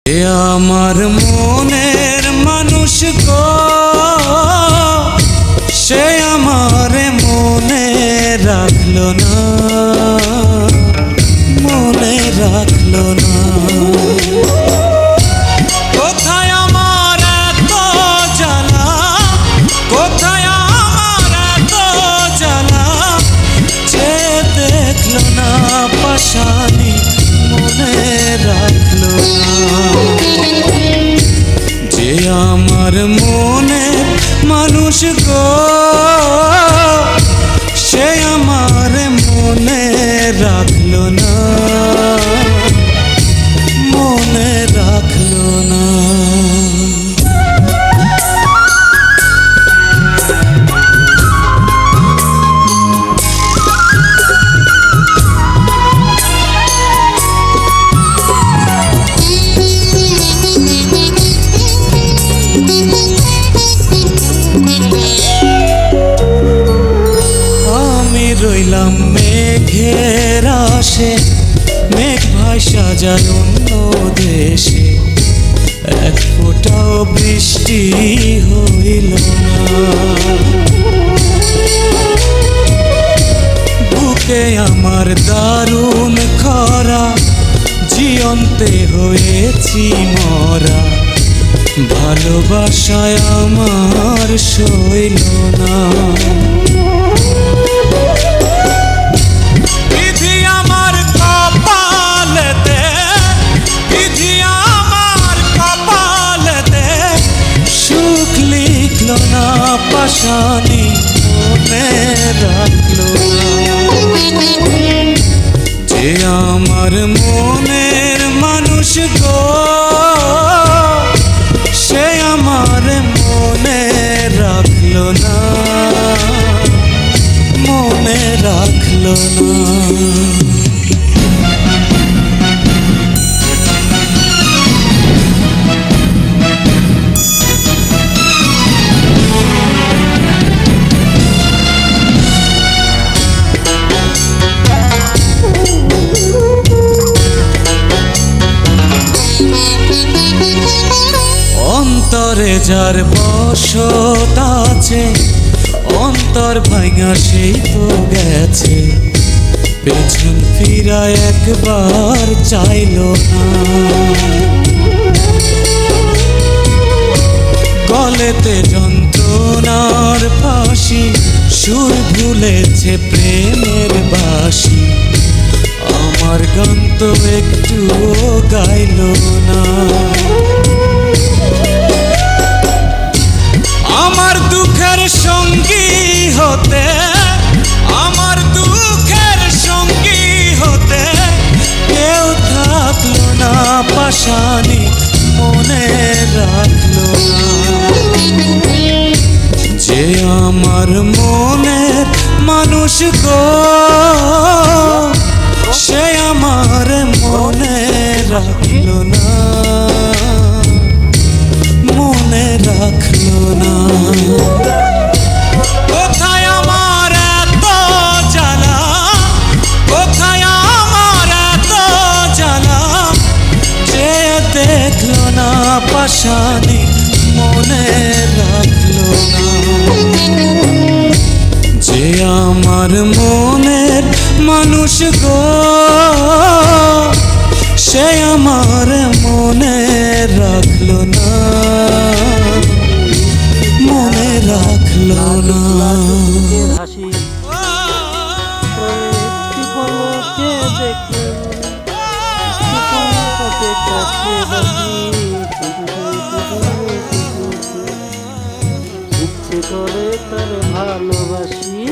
এ আমার মনের মানুষ গো, সে আমারে মনে রাখলো না, মনে রাখলো না। কোথায় আমার এত জ্বালা, কোথায় আমার এত জ্বালা, যে দেখলো না পাশানি মনে রাখলো না। যে আমার মনে মানুষ গো, সে আমার মনে রাখলো না, মনে রাখলো না। রইলাম মেঘের আশে, মেঘ ভাষা যায় অন্য দেশে, এক ফোঁটাও বৃষ্টি হইল না। বুকে আমার দারুণ খরা, জীবন্তে হয়েছি মরা, ভালোবাসায় আমার সইল না। পাশানি মনে রাখলো না। যে আমার মনের মানুষ গো, সে আমার মনে রাখলো না, মনে রাখলো না। অন্তরে যার বসত আছে, অন্তর ভাঙা সেই তো গেছে, পেছন ফিরা একবার চাইল না। গলেতে যন্ত্রণার ফাঁসি, সুর ভুলেছে প্রেমের বাঁশি, আমার গান তো একটুও গাইল না। আমার দুঃখের সঙ্গী হতে, আমার দুঃখের সঙ্গী হতে কেউ থাকলো না, পাশানি মনে রাখলো না। যে আমার মনের মানুষ গো, সে আমার মনে রাখলো না, মনে রাখলো না। কোথায় আমার এত জ্বালা, কোথায় আমার এত জ্বালা, যে দেখলো না পাশানি মনে রাখলো না। যে আমার মনের মানুষ গো, সে আমার মনে রাখলো না, মনে রাখলো না। হাসি ইচ্ছে করে তার ভালোবাসি।